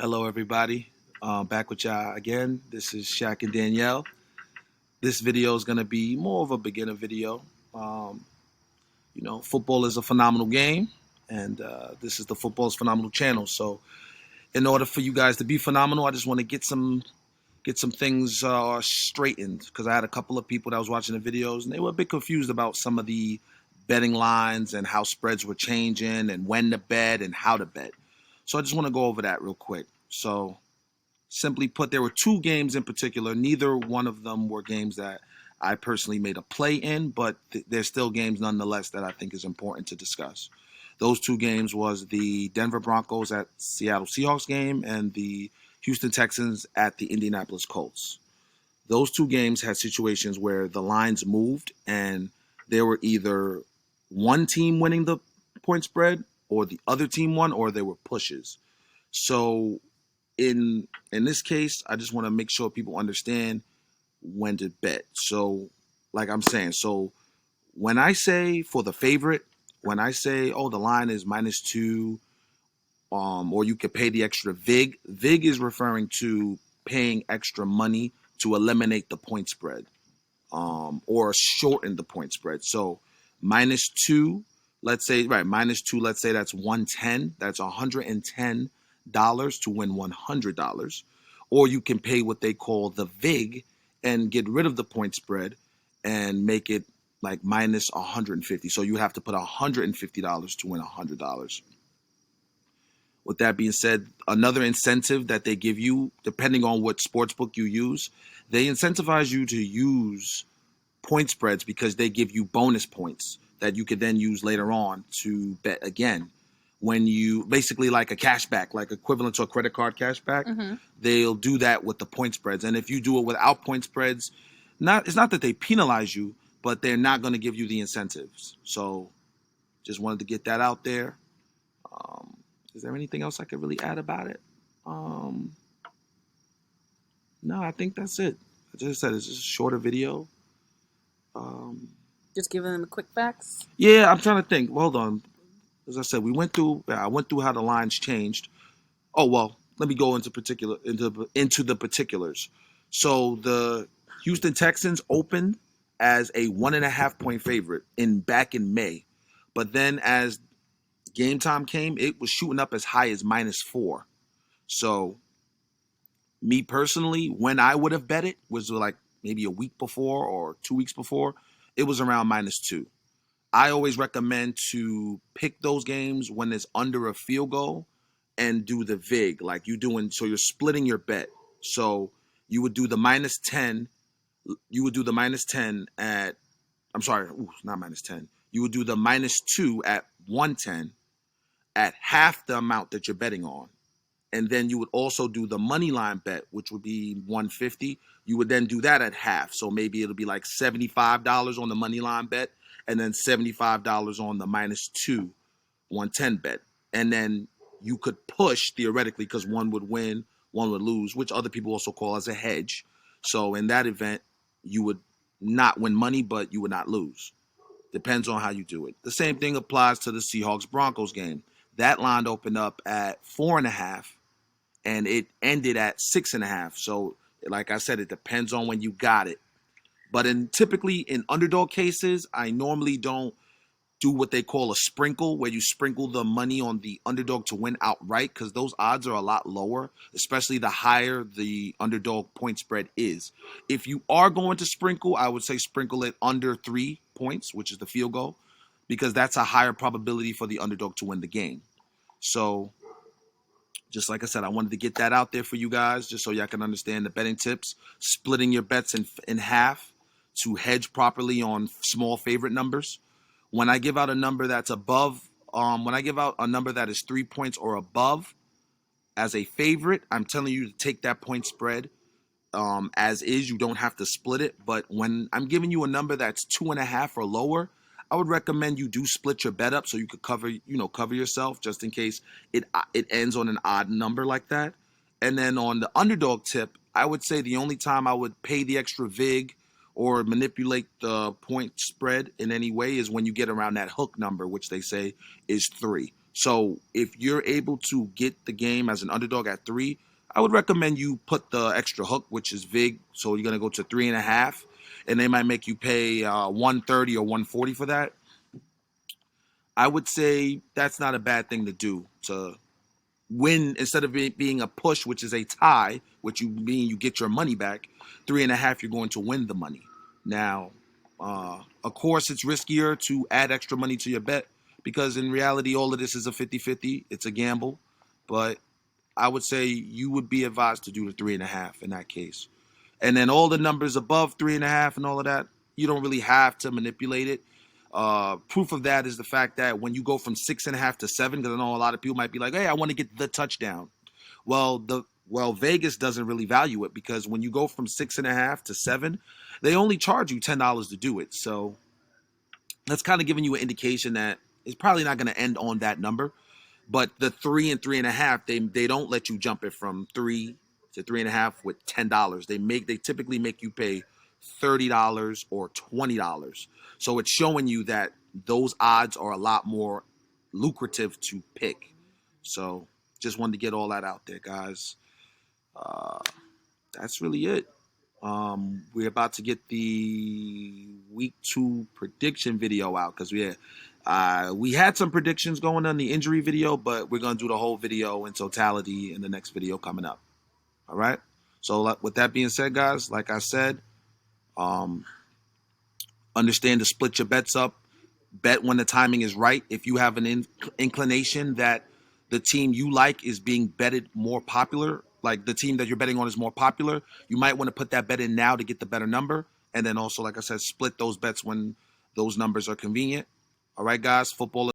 Hello, everybody. Back with y'all again. This is Shaq and Danielle. This video is going to be more of a beginner video. Um, Football is a phenomenal game, and this is the Football is Phenomenal channel. So, in order for you guys to be phenomenal, I just want to get some things straightened because I had a couple of people that was watching the videos and they were a bit confused about some of the betting lines and how spreads were changing and when to bet and how to bet. So, I just want to go over that real quick. So, simply put, there were two games in particular. Neither one of them were games that I personally made a play in, but they're still games nonetheless that I think is important to discuss. Those two games was the Denver Broncos at Seattle Seahawks game and the Houston Texans at the Indianapolis Colts. Those two games had situations where the lines moved and there were either one team winning the point spread or the other team won, or they were pushes. So in this case, I just want to make sure people understand when to bet. So, like I'm saying, so when I say for the favorite, when I say, oh, the line is -2, or you could pay the extra vig. Vig is referring to paying extra money to eliminate the point spread, or shorten the point spread. So -2, let's say, right, -2, let's say that's 110. That's $110 to win $100. Or you can pay what they call the vig and get rid of the point spread and make it like -150. So you have to put $150 to win $100. With that being said, another incentive that they give you, depending on what sportsbook you use, they incentivize you to use point spreads because they give you bonus points that you could then use later on to bet again. When you basically like a cashback, like equivalent to a credit card cashback, they'll do that with the point spreads. And if you do it without point spreads, it's not that they penalize you, but they're not going to give you the incentives. So just wanted to get that out there. Is there anything else I could really add about it? No, I think that's it. I just said it's just a shorter video. Just giving them quick facts. Yeah, I'm trying to think. Well, hold on. As I said, I went through how the lines changed. Oh well, let me go into the particulars. So the Houston Texans opened as a 1.5 point favorite back in May, but then as game time came, it was shooting up as high as -4. So me personally, when I would have bet it was like maybe a week before or 2 weeks before, it was around -2. I always recommend to pick those games when it's under a field goal and do the vig like so you're splitting your bet. So you would do the -10. You would do the -10 at, I'm sorry, not -10. You would do the -2 at 110 at half the amount that you're betting on. And then you would also do the money line bet, which would be 150. You would then do that at half. So maybe it'll be like $75 on the money line bet and then $75 on the -2 110 bet. And then you could push theoretically because one would win, one would lose, which other people also call as a hedge. So in that event, you would not win money, but you would not lose. Depends on how you do it. The same thing applies to the Seahawks Broncos game. That line opened up at 4.5 and it ended at 6.5. So like I said, it depends on when you got it. But typically in underdog cases, I normally don't do what they call a sprinkle, where you sprinkle the money on the underdog to win outright, because those odds are a lot lower, especially the higher the underdog point spread is. If you are going to sprinkle, I would say sprinkle it under 3 points, which is the field goal, because that's a higher probability for the underdog to win the game. So just like I said, I wanted to get that out there for you guys, just so y'all can understand the betting tips. Splitting your bets in half to hedge properly on small favorite numbers. When I give out a number that's above, when I give out a number that is 3 points or above as a favorite, I'm telling you to take that point spread as is. You don't have to split it. But when I'm giving you a number that's 2.5 or lower, I would recommend you do split your bet up so you could cover yourself just in case it ends on an odd number like that. And then on the underdog tip, I would say the only time I would pay the extra vig or manipulate the point spread in any way is when you get around that hook number, which they say is 3. So if you're able to get the game as an underdog at 3, I would recommend you put the extra hook, which is VIG. So you're gonna go to 3.5, and they might make you pay 130 or 140 for that. I would say that's not a bad thing to do to win instead of it being a push, which is a tie, which you mean you get your money back. 3.5, you're going to win the money. Now, of course, it's riskier to add extra money to your bet because in reality, all of this is a 50-50. It's a gamble. But I would say you would be advised to do the 3.5 in that case. And then all the numbers above 3.5 and all of that, you don't really have to manipulate it. Proof of that is the fact that when you go from 6.5 to 7, because I know a lot of people might be like, "Hey, I want to get the touchdown." Well, Vegas doesn't really value it because when you go from 6.5 to 7, they only charge you $10 to do it. So that's kind of giving you an indication that it's probably not going to end on that number. But the 3 and 3.5, they don't let you jump it from 3 to 3.5 with $10. They typically make you pay $30 or $20. So it's showing you that those odds are a lot more lucrative to pick. So just wanted to get all that out there, guys. Uh, that's really it. We're about to get the week 2 prediction video out because we had some predictions going on the injury video, but we're gonna do the whole video in totality in the next video coming up. All right. So with that being said, guys, like I said, um, understand to split your bets up. Bet when the timing is right. If you have an inclination that the team you like is being betted more popular, like the team that you're betting on is more popular, you might want to put that bet in now to get the better number. And then also, like I said, split those bets when those numbers are convenient. All right, guys, football